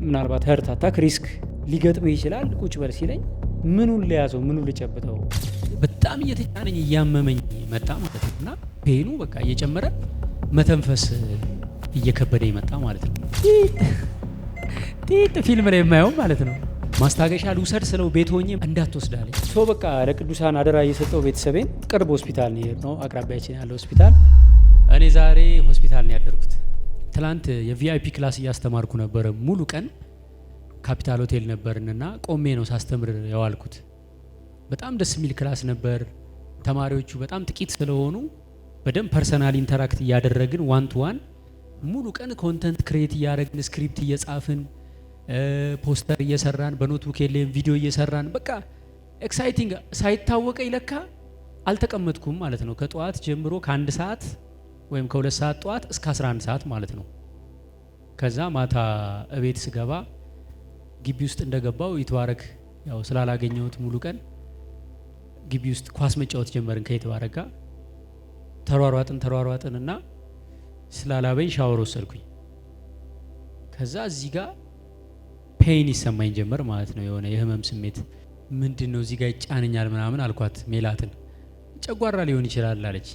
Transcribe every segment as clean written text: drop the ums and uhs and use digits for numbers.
ምናልባት ሀርት አታክ ሪስክ ሊገጥምህ ይችላል። ቁጭ በል ሲለኝ ምኑን ለያዘው ምኑን ልጨብጠው በጣም እየተጫነኝ እያመመኝ መጣ ማለት ነው። እና ፔኑ በቃ እየጨመረ መተንፈስ እየከበደኝ መጣ ማለት ነው። ጢጥ ፊልም ላይ የማየው ማለት ነው። ማስታገሻ ልውሰድ ስለው ቤት ሆኜ እንዳትወስዳለኝ ሶ በቃ ለቅዱሳን አደራ እየሰጠው ቤተሰቤን ቅርብ ሆስፒታል ነው አቅራቢያችን ያለ ሆስፒታል። እኔ ዛሬ ሆስፒታል ነው ያደርኩት። ትላንት የቪአይፒ ክላስ እያስተማርኩ ነበረ። ሙሉ ቀን ካፒታል ሆቴል ነበርንና ቆሜ ነው ሳስተምር የዋልኩት። በጣም ደስ የሚል ክላስ ነበር። ተማሪዎቹ በጣም ጥቂት ስለሆኑ በደንብ ፐርሰናል ኢንተራክት እያደረግን ዋን ቱ ዋን ሙሉ ቀን ኮንተንት ክሬት እያደረግን ስክሪፕት እየጻፍን ፖስተር እየሰራን በኖትቡክ የለም ቪዲዮ እየሰራን በቃ ኤክሳይቲንግ ሳይታወቀኝ ለካ አልተቀመጥኩም ማለት ነው። ከጠዋት ጀምሮ ከ1 ሰዓት ወይም ከ2 ሰዓት ጠዋት እስከ 11 ሰዓት ማለት ነው። ከዛ ማታ እቤት ስገባ ግቢ ውስጥ እንደገባው ይተዋረክ ያው ስላላገኘሁት ሙሉ ቀን ግቢ ውስጥ ኳስ መጫወት ጀመርን ከይተዋረክ ጋር ተሯሯጥንና ስላላበኝ ሻወር ወሰድኩኝ። ከዛ እዚህ ጋር ፔን ይሰማኝ ጀመር ማለት ነው። የሆነ የህመም ስሜት ምንድነው እዚህ ጋር ይጫነኛል ምናምን አልኳት ሜላትን። ጨጓራ ሊሆን ይችላል አለች።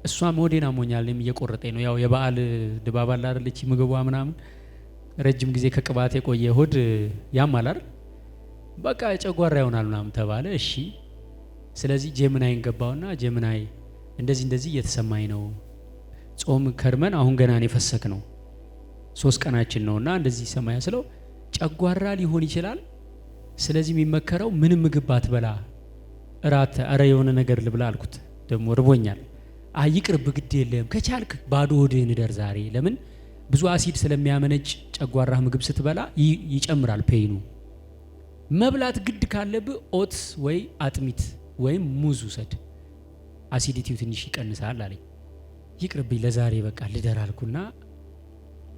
እሷም ሆዴን አሞኛል እየቆረጠኝ ነው። ያው የበዓል ድባብ አለ አይደለች ምግቧ ምናምን ረጅም ጊዜ ከቅባት የቆየ ሆድ ያማል አይደል? በቃ ጨጓራ ይሆናል ምናምን ተባለ። እሺ ስለዚህ ጀምናይን ገባውና ጀምናይ እንደዚህ እየተሰማኝ ነው። ጾም ከርመን አሁን ገና ነው የፈሰክ ነው 3 ቀናችን ነውና እንደዚህ ሰማያ ስለው ጨጓራ ሊሆን ይችላል። ስለዚህ የሚመከረው ምንም ምግብ አትበላ እራት አረ የሆነ ነገር ልብላ አልኩት። ደግሞ ርቦኛል። አይቅርብ ግድ የለም ከቻልክ ባዶ ሆድህን እደር ዛሬ። ለምን ብዙ አሲድ ስለሚያመነጭ ጨጓራ ምግብ ስትበላ ይጨምራል ፔኑ። መብላት ግድ ካለብህ ኦትስ ወይ አጥሚት ወይም ሙዝ ውሰድ፣ አሲዲቲው ትንሽ ይቀንሳል አለኝ። ይቅርብኝ ለዛሬ በቃ ልደር አልኩና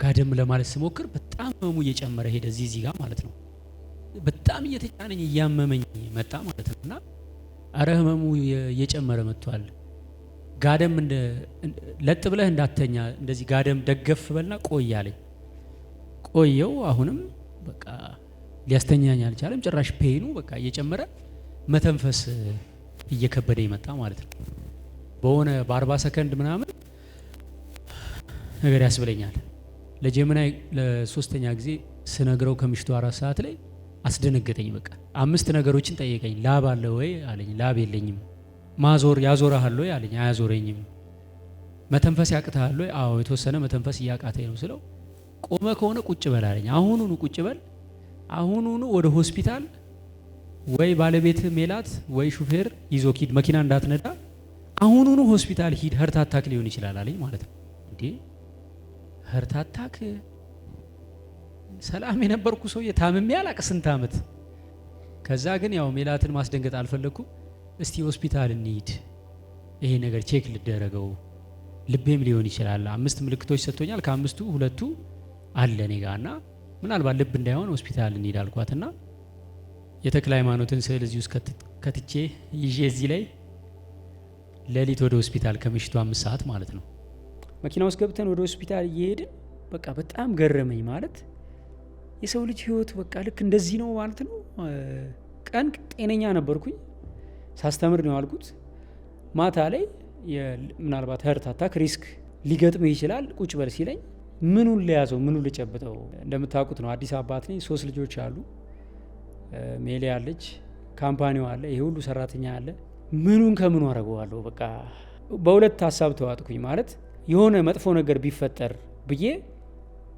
ጋደም ለማለት ስሞክር በጣም ህመሙ እየጨመረ ሄደ። እዚህ ጋር ማለት ነው በጣም እየተጫነኝ እያመመኝ መጣ ማለት ነውና አረ ህመሙ እየጨመረ መጥቷል። ጋደም ለጥ ብለህ እንዳተኛ እንደዚህ ጋደም ደገፍ በልና ቆይ አለኝ። ቆየው አሁንም በቃ ሊያስተኛኝ አልቻለም። ጭራሽ ፔኑ በቃ እየጨመረ መተንፈስ እየከበደ ይመጣ ማለት ነው። በሆነ በ40 ሰከንድ ምናምን ነገር ያስብለኛል። ለጀምናይ ለሶስተኛ ጊዜ ስነግረው ከምሽቱ 4 ሰዓት ላይ አስደነገጠኝ። በቃ 5 ነገሮችን ጠየቀኝ። ላብ አለ ወይ አለኝ። ላብ የለኝም። ማዞር ያዞርሃል ወይ አለኝ። አያዞረኝም። መተንፈስ ያቅታል ወይ? አዎ የተወሰነ መተንፈስ እያቃተኝ ነው ስለው ቆመ ከሆነ ቁጭ በል አለኝ። አሁኑኑ ቁጭ በል፣ አሁኑኑ ወደ ሆስፒታል ወይ ባለቤት ሜላት ወይ ሹፌር ይዞ ሂድ፣ መኪና እንዳትነዳ፣ አሁኑኑ ሆስፒታል ሂድ፣ ሀርት አታክ ሊሆን ይችላል አለኝ ማለት ነው። እንዴ ሀርት አታክ? ሰላም የነበርኩ ሰው የታምሜ አላቅ ስንት ዓመት። ከዛ ግን ያው ሜላትን ማስደንገጥ አልፈለኩም። እስቲ ሆስፒታል እንሂድ፣ ይሄ ነገር ቼክ ልደረገው፣ ልቤም ሊሆን ይችላል። 5 ምልክቶች ሰጥቶኛል። ከ5ቱ 2ቱ አለ እኔ ጋርና ምናልባት ልብ እንዳይሆን ሆስፒታል እንሂድ አልኳትና የተክለ ሃይማኖትን ስዕል እዚህ ውስጥ ከትቼ ይዤ እዚህ ላይ ሌሊት ወደ ሆስፒታል ከምሽቱ 5 ሰዓት ማለት ነው መኪና ውስጥ ገብተን ወደ ሆስፒታል እየሄድን በቃ በጣም ገረመኝ። ማለት የሰው ልጅ ህይወት በቃ ልክ እንደዚህ ነው ማለት ነው። ቀን ጤነኛ ነበርኩኝ ሳስተምር ነው ያልኩት። ማታ ላይ ምናልባት ሀርት አታክ ሪስክ ሊገጥምህ ይችላል ቁጭ በል ሲለኝ ምኑን ለያዘው ምኑን ልጨብጠው። እንደምታውቁት ነው አዲስ አባት ነኝ። 3 ልጆች አሉ። ሜሌ አለች፣ ካምፓኒው አለ፣ ይሄ ሁሉ ሰራተኛ አለ። ምኑን ከምኑ አረገዋለሁ? በቃ በሁለት ሀሳብ ተዋጥኩኝ። ማለት የሆነ መጥፎ ነገር ቢፈጠር ብዬ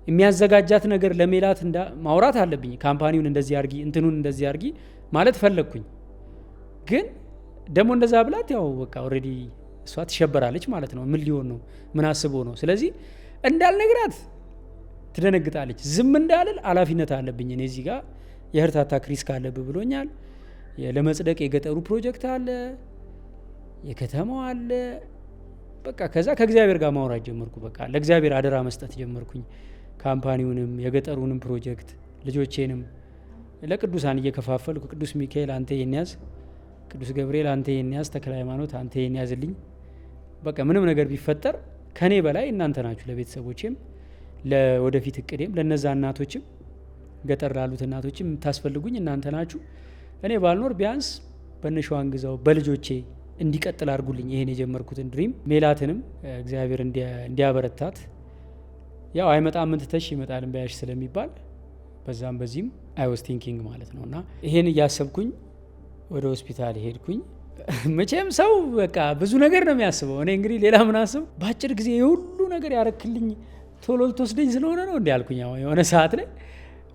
የሚያዘጋጃት ነገር ለሜላት ማውራት አለብኝ። ካምፓኒውን እንደዚህ አርጊ፣ እንትኑን እንደዚህ አርጊ ማለት ፈለግኩኝ። ግን ደግሞ እንደዛ ብላት ያው በቃ ኦልሬዲ እሷ ትሸበራለች ማለት ነው። ምን ሊሆን ነው? ምን አስቦ ነው? ስለዚህ እንዳልነግራት ትደነግጣለች። ዝም እንዳልል ኃላፊነት አለብኝ እኔ እዚህ ጋር የሀርት አታክ ሪስክ አለብህ ብሎኛል። ለመጽደቅ የገጠሩ ፕሮጀክት አለ፣ የከተማው አለ። በቃ ከዛ ከእግዚአብሔር ጋር ማውራት ጀመርኩ። በቃ ለእግዚአብሔር አደራ መስጠት ጀመርኩኝ። ካምፓኒውንም የገጠሩንም ፕሮጀክት ልጆቼንም ለቅዱሳን እየከፋፈልኩ ቅዱስ ሚካኤል አንተ ይሄን ያዝ፣ ቅዱስ ገብርኤል አንተ ይሄን ያዝ፣ ተክለ ሃይማኖት አንተ ይሄን ያዝልኝ። በቃ ምንም ነገር ቢፈጠር ከኔ በላይ እናንተ ናችሁ። ለቤተሰቦቼም ለወደፊት እቅዴም ለነዛ እናቶችም ገጠር ላሉት እናቶችም የምታስፈልጉኝ እናንተ ናችሁ። እኔ ባልኖር ቢያንስ በነሸዋን ግዛው በልጆቼ እንዲቀጥል አድርጉልኝ ይሄን የጀመርኩትን ድሪም። ሜላትንም እግዚአብሔር እንዲያበረታት ያው አይመጣም ምን ትተሽ ይመጣል እንበያሽ ስለሚባል በዛም በዚህም አይ ዋዝ ቲንኪንግ ማለት ነው። እና ይሄን እያሰብኩኝ ወደ ሆስፒታል ሄድኩኝ። መቼም ሰው በቃ ብዙ ነገር ነው የሚያስበው። እኔ እንግዲህ ሌላ ምን አስብ በአጭር ጊዜ የሁሉ ነገር ያረክልኝ ቶሎ ልትወስደኝ ስለሆነ ነው እንዲ ያልኩኝ። የሆነ ሰዓት ላይ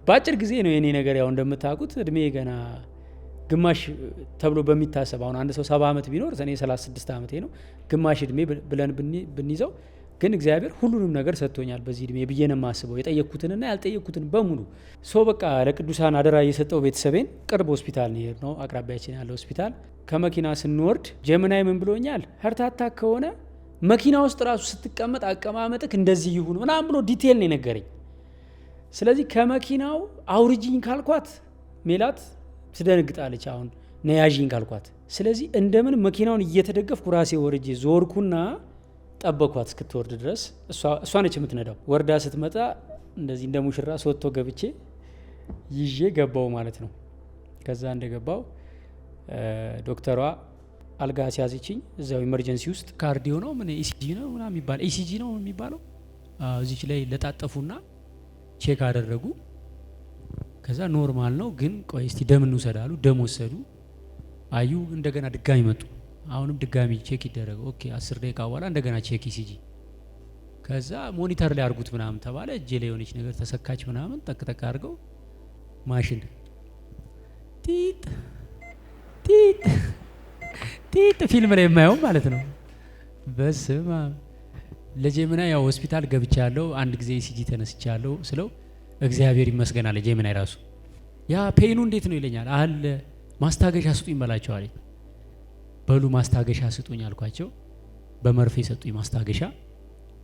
በአጭር ጊዜ ነው የኔ ነገር። ያው እንደምታውቁት እድሜ ገና ግማሽ ተብሎ በሚታሰብ አሁን አንድ ሰው 70 ዓመት ቢኖር እኔ 36 ዓመቴ ነው። ግማሽ እድሜ ብለን ብንይዘው ግን እግዚአብሔር ሁሉንም ነገር ሰጥቶኛል በዚህ እድሜ ብዬ ነው የማስበው፣ የጠየቅኩትንና ያልጠየቅኩትን በሙሉ። በቃ ለቅዱሳን አደራ እየሰጠው ቤተሰቤን ቅርብ ሆስፒታል ነው የሄድነው፣ አቅራቢያችን ያለ ሆስፒታል። ከመኪና ስንወርድ ጀምናይ ምን ብሎኛል፣ ሀርታታ ከሆነ መኪና ውስጥ ራሱ ስትቀመጥ አቀማመጥክ እንደዚህ ይሁን ምናምን ብሎ ዲቴል ነው የነገረኝ። ስለዚህ ከመኪናው አውርጂኝ ካልኳት ሜላት ትደነግጣለች። አሁን ነያዥኝ ካልኳት፣ ስለዚህ እንደምን መኪናውን እየተደገፍኩ ራሴ ወርጄ ዞርኩና ጠበኳት እስክትወርድ ድረስ። እሷ ነች የምትነዳው። ወርዳ ስትመጣ እንደዚህ እንደ ሙሽራ ሶቶ ገብቼ ይዤ ገባው ማለት ነው። ከዛ እንደገባው ዶክተሯ አልጋ ሲያዝችኝ እዛው ኢመርጀንሲ ውስጥ ካርዲዮ ነው ምን ኢሲጂ ነው ምናምን የሚባል ኢሲጂ ነው የሚባለው እዚች ላይ ለጣጠፉና ቼክ አደረጉ። ከዛ ኖርማል ነው ግን ቆይ እስቲ ደም እንውሰድ አሉ። ደም ወሰዱ፣ አዩ። እንደገና ድጋሚ መጡ። አሁንም ድጋሚ ቼክ ይደረግ። ኦኬ 10 ደቂቃ በኋላ እንደገና ቼክ ኢሲጂ። ከዛ ሞኒተር ላይ አድርጉት ምናምን ተባለ። እጄ ላይ የሆነች ነገር ተሰካች ምናምን ጠቅጠቅ አድርገው ማሽን ጢጥ ጢጥ ጢጥ ፊልም ላይ የማየው ማለት ነው። በስማ ለጄምና ያው ሆስፒታል ገብቻለሁ። አንድ ጊዜ ኢሲጂ ተነስቻለሁ ስለው እግዚአብሔር ይመስገን አለ ጄምና ራሱ። ያ ፔኑ እንዴት ነው ይለኛል። አለ ማስታገሻ ስጡኝ በላቸው አለኝ። በሉ ማስታገሻ ስጡኝ አልኳቸው። በመርፌ ሰጡኝ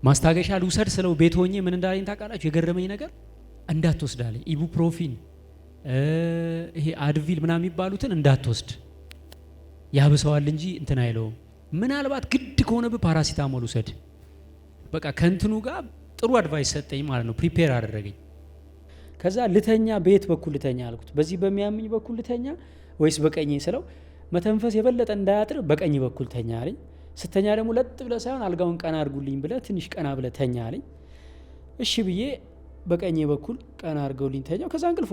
ማስታገሻ ልውሰድ ስለው ቤት ሆኜ ምን እንዳለኝ ታውቃላችሁ? የገረመኝ ነገር እንዳትወስድ አለኝ። ኢቡፕሮፊን ይሄ አድቪል ምናምን የሚባሉትን እንዳትወስድ ያብሰዋል እንጂ እንትን አይለውም። ምናልባት ግድ ከሆነብህ ፓራሲታሞል ውሰድ። በቃ ከእንትኑ ጋር ጥሩ አድቫይስ ሰጠኝ ማለት ነው። ፕሪፔር አደረገኝ። ከዛ ልተኛ በየት በኩል ልተኛ አልኩት። በዚህ በሚያምኝ በኩል ልተኛ ወይስ በቀኝ ስለው መተንፈስ የበለጠ እንዳያጥር በቀኝ በኩል ተኛ አለኝ። ስተኛ ደግሞ ለጥ ብለ ሳይሆን አልጋውን ቀና አድርጉልኝ ብለ ትንሽ ቀና ብለ ተኛ አለኝ። እሺ ብዬ በቀኝ በኩል ቀና አድርገውልኝ ተኛው። ከዛ እንቅልፍ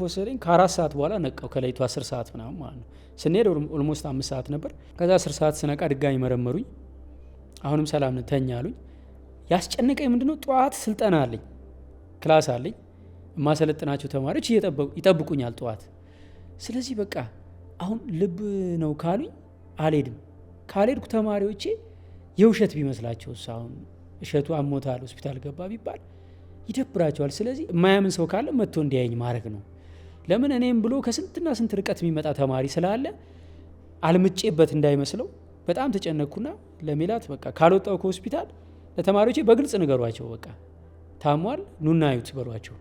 ወሰደኝ። ከ4 ሰዓት በኋላ ነቃው። ከሌሊቱ 10 ሰዓት ምናምን ማለት ነው። ስንሄድ ኦልሞስት 5 ሰዓት ነበር። ከዛ 10 ሰዓት ስነቃ ድጋሚ መረመሩኝ። አሁንም ሰላም ነህ ተኛ አሉኝ። ያስጨነቀኝ ምንድነው ጠዋት ስልጠና አለኝ፣ ክላስ አለኝ። የማሰለጥናቸው ተማሪዎች ይጠብቁኛል ጠዋት። ስለዚህ በቃ አሁን ልብ ነው ካሉኝ አልሄድም። ካልሄድኩ ተማሪዎቼ የውሸት ቢመስላቸው አሁን እሸቱ አሞታል ሆስፒታል ገባ ቢባል ይደብራቸዋል። ስለዚህ የማያምን ሰው ካለ መጥቶ እንዲያየኝ ማድረግ ነው። ለምን እኔም ብሎ ከስንትና ስንት ርቀት የሚመጣ ተማሪ ስላለ አልምጬበት እንዳይመስለው በጣም ተጨነቅኩና ለሜላት በቃ ካልወጣው ከሆስፒታል ለተማሪዎቼ በግልጽ ንገሯቸው፣ በቃ ታሟል ኑና አዩት በሏቸው።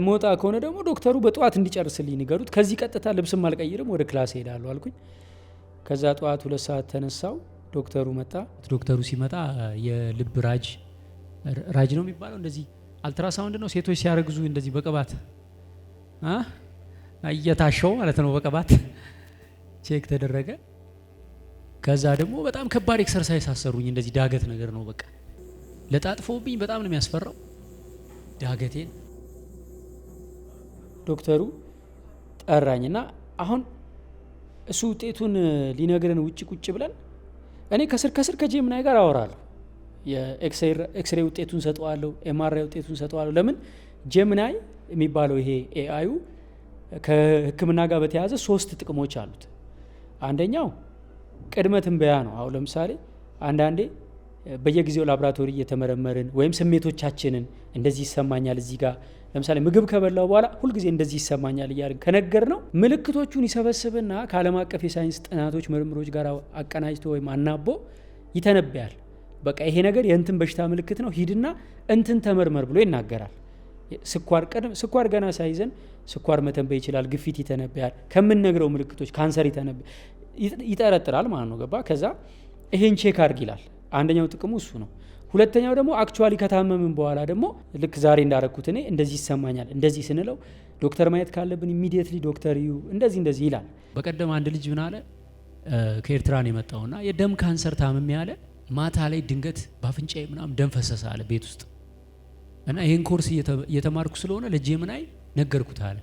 ሞጣ ከሆነ ደግሞ ዶክተሩ በጠዋት እንዲጨርስልኝ ንገሩት። ከዚህ ቀጥታ ልብስም አልቀይርም ወደ ክላስ ሄዳለሁ አልኩኝ። ከዛ ጠዋት 2 ሰዓት ተነሳው። ዶክተሩ መጣ። ዶክተሩ ሲመጣ የልብ ራጅ ነው የሚባለው እንደዚህ አልትራሳውንድ ነው ሴቶች ሲያረግዙ እንደዚህ በቅባት እየታሸው ማለት ነው። በቅባት ቼክ ተደረገ። ከዛ ደግሞ በጣም ከባድ ኤክሰርሳይዝ አሰሩኝ። እንደዚህ ዳገት ነገር ነው በቃ ለጣጥፎብኝ በጣም ነው የሚያስፈራው ዳገቴን። ዶክተሩ ጠራኝና አሁን እሱ ውጤቱን ሊነግረን ውጭ ቁጭ ብለን እኔ ከስር ከጄምናይ ጋር አወራለሁ። የኤክስሬ ውጤቱን ሰጠዋለሁ፣ ኤምአርአይ ውጤቱን ሰጠዋለሁ። ለምን ጄምናይ የሚባለው ይሄ ኤአዩ ከሕክምና ጋር በተያያዘ 3 ጥቅሞች አሉት። አንደኛው ቅድመ ትንበያ ነው። አሁን ለምሳሌ አንዳንዴ በየጊዜው ላብራቶሪ እየተመረመርን ወይም ስሜቶቻችንን እንደዚህ ይሰማኛል እዚህ ጋር ለምሳሌ ምግብ ከበላው በኋላ ሁልጊዜ እንደዚህ ይሰማኛል እያልን ከነገር ነው ምልክቶቹን ይሰበስብና ከዓለም አቀፍ የሳይንስ ጥናቶች ምርምሮች ጋር አቀናጅቶ ወይም አናቦ ይተነብያል። በቃ ይሄ ነገር የእንትን በሽታ ምልክት ነው ሂድና እንትን ተመርመር ብሎ ይናገራል። ስኳር ገና ሳይዘን ስኳር መተንበይ ይችላል፣ ግፊት ይተነብያል፣ ከምንነግረው ምልክቶች ካንሰር ይጠረጥራል ማለት ነው። ገባ? ከዛ ይሄን ቼክ አድርግ ይላል። አንደኛው ጥቅሙ እሱ ነው። ሁለተኛው ደግሞ አክቹዋሊ ከታመምን በኋላ ደግሞ ልክ ዛሬ እንዳረኩት እኔ እንደዚህ ይሰማኛል እንደዚህ ስንለው ዶክተር ማየት ካለብን ኢሚዲየትሊ ዶክተር ዩ እንደዚህ ይላል። በቀደም አንድ ልጅ ምን አለ ከኤርትራ ነው የመጣውና የደም ካንሰር ታምም ያለ ማታ ላይ ድንገት ባፍንጫዬ ምናምን ደም ፈሰሰ አለ ቤት ውስጥ እና ይሄን ኮርስ እየተማርኩ ስለሆነ ለጄምናይ ነገርኩት አለ።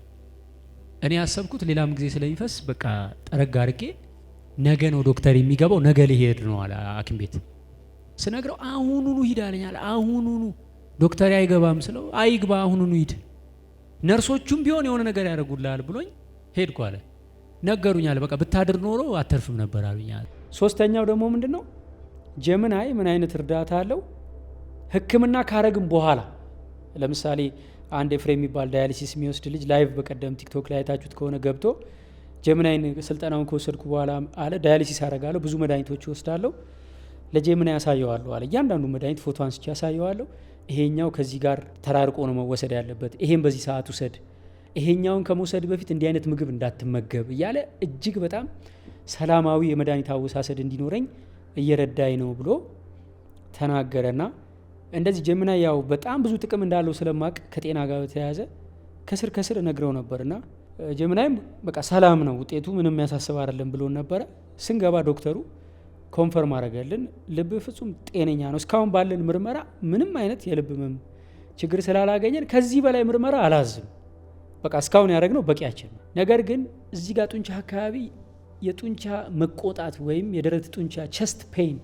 እኔ ያሰብኩት ሌላም ጊዜ ስለሚፈስ በቃ ጠረጋ አድርጌ ነገ ነው ዶክተር የሚገባው ነገ ሊሄድ ነው አለ ሐኪም ቤት ስነግረው አሁኑኑ ሂድ አለኛል። አሁኑኑ ዶክተር አይገባም ስለው አይግባ አሁኑኑ ሂድ ነርሶቹም ቢሆን የሆነ ነገር ያደርጉልሃል ብሎኝ ሄድኩ አለ። ነገሩኛል በቃ ብታድር ኖሮ አተርፍም ነበር አሉኛል። ሶስተኛው ደግሞ ምንድነው ጄምናይ ምን አይነት እርዳታ አለው ህክምና ካረግም በኋላ ለምሳሌ አንድ ኤፍሬም የሚባል ዳያሊሲስ የሚወስድ ልጅ ላይቭ በቀደም ቲክቶክ ላይ አይታችሁት ከሆነ ገብቶ ጄምናይን ስልጠናውን ከወሰድኩ በኋላ አለ ዳያሊሲስ አረጋለሁ ብዙ መድኃኒቶች ወስዳለሁ ለጄምናይ ያሳየዋለሁ አለ። እያንዳንዱ መድኃኒት ፎቶ አንስቼ ያሳየዋለሁ። ይሄኛው ከዚህ ጋር ተራርቆ ነው መወሰድ ያለበት፣ ይሄን በዚህ ሰዓት ውሰድ፣ ይሄኛውን ከመውሰድ በፊት እንዲህ አይነት ምግብ እንዳትመገብ እያለ እጅግ በጣም ሰላማዊ የመድኃኒት አወሳሰድ እንዲኖረኝ እየረዳኝ ነው ብሎ ተናገረና እንደዚህ ጄምናይ ያው በጣም ብዙ ጥቅም እንዳለው ስለማቅ ከጤና ጋር በተያያዘ ከስር እነግረው ነበርና ጄምናይም በቃ ሰላም ነው ውጤቱ ምንም ያሳስብ አይደለም ብሎ ነበረ። ስንገባ ዶክተሩ ኮንፈርም አረጋልን ልብ ፍጹም ጤነኛ ነው። እስካሁን ባለን ምርመራ ምንም አይነት የልብ ህመም ችግር ስላላገኘን ከዚህ በላይ ምርመራ አላዝም። በቃ እስካሁን ያደረግነው በቂያችን ነው። ነገር ግን እዚህ ጋር ጡንቻ አካባቢ የጡንቻ መቆጣት ወይም የደረት ጡንቻ ቸስት ፔን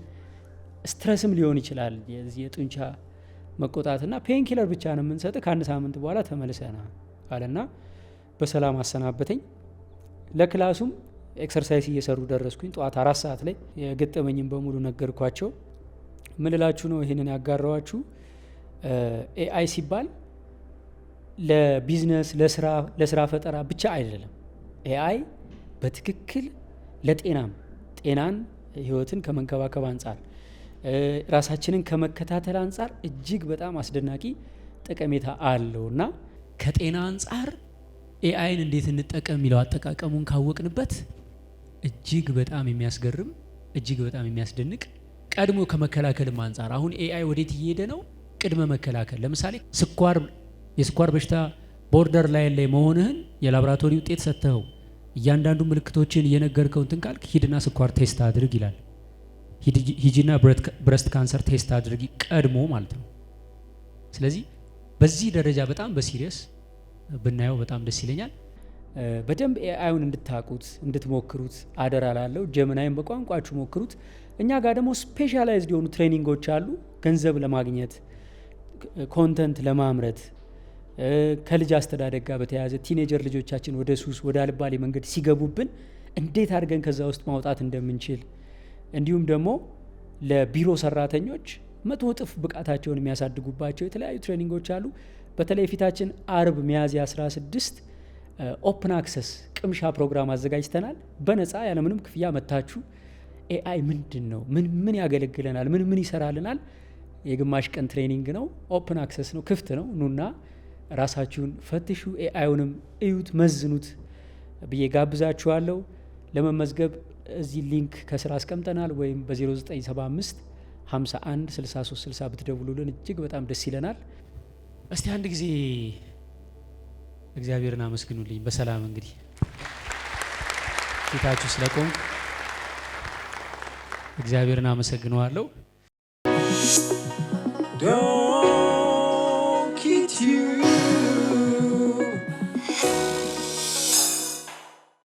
ስትረስም ሊሆን ይችላል። የዚህ የጡንቻ መቆጣትና ፔን ኪለር ብቻ ነው የምንሰጥ ከአንድ ሳምንት በኋላ ተመልሰና አለና በሰላም አሰናበተኝ። ለክላሱም ኤክሰርሳይዝ እየሰሩ ደረስኩኝ። ጠዋት 4 ሰዓት ላይ የገጠመኝን በሙሉ ነገርኳቸው። ምን ልላችሁ ነው ይሄንን ያጋራዋችሁ ኤአይ ሲባል ለቢዝነስ ለስራ ፈጠራ ብቻ አይደለም። ኤአይ በትክክል ጤናን ህይወትን ከመንከባከብ አንጻር ራሳችንን ከመከታተል አንጻር እጅግ በጣም አስደናቂ ጠቀሜታ አለውና ከጤና አንጻር ኤአይን እንዴት እንጠቀም የሚለው አጠቃቀሙን ካወቅንበት እጅግ በጣም የሚያስገርም እጅግ በጣም የሚያስደንቅ ቀድሞ ከመከላከልም አንጻር አሁን ኤአይ ወዴት እየሄደ ነው? ቅድመ መከላከል ለምሳሌ የስኳር በሽታ ቦርደር ላይን ላይ መሆንህን የላቦራቶሪ ውጤት ሰጥተው እያንዳንዱ ምልክቶችን እየነገርከው እንትን ካልክ ሂድና ስኳር ቴስት አድርግ ይላል። ሂጂና ብረስት ካንሰር ቴስት አድርጊ ቀድሞ ማለት ነው። ስለዚህ በዚህ ደረጃ በጣም በሲሪየስ ብናየው በጣም ደስ ይለኛል። በደንብ ኤአይውን እንድታቁት እንድትሞክሩት አደራ ላለው። ጄምናይን በቋንቋችሁ ሞክሩት። እኛ ጋር ደግሞ ስፔሻላይዝድ የሆኑ ትሬኒንጎች አሉ። ገንዘብ ለማግኘት ኮንተንት ለማምረት ከልጅ አስተዳደግ ጋር በተያያዘ ቲኔጀር ልጆቻችን ወደ ሱስ ወደ አልባሌ መንገድ ሲገቡብን እንዴት አድርገን ከዛ ውስጥ ማውጣት እንደምንችል እንዲሁም ደግሞ ለቢሮ ሰራተኞች 100 እጥፍ ብቃታቸውን የሚያሳድጉባቸው የተለያዩ ትሬኒንጎች አሉ። በተለይ ፊታችን አርብ ሚያዝያ 16 ኦፕን አክሰስ ቅምሻ ፕሮግራም አዘጋጅተናል። በነፃ ያለምንም ክፍያ መታችሁ ኤአይ ምንድን ነው ምን ያገለግለናል ምን ይሰራልናል የግማሽ ቀን ትሬኒንግ ነው። ኦፕን አክሰስ ነው፣ ክፍት ነው። ኑና ራሳችሁን ፈትሹ፣ ኤአይውንም እዩት፣ መዝኑት ብዬ ጋብዛችኋለሁ። ለመመዝገብ እዚህ ሊንክ ከስራ አስቀምጠናል ወይም በ0975 51 63 60 ብትደውሉልን እጅግ በጣም ደስ ይለናል። እስቲ አንድ ጊዜ እግዚአብሔርን አመስግኑልኝ። በሰላም እንግዲህ ፊታችሁ ስለቆም እግዚአብሔርን አመሰግነዋለሁ።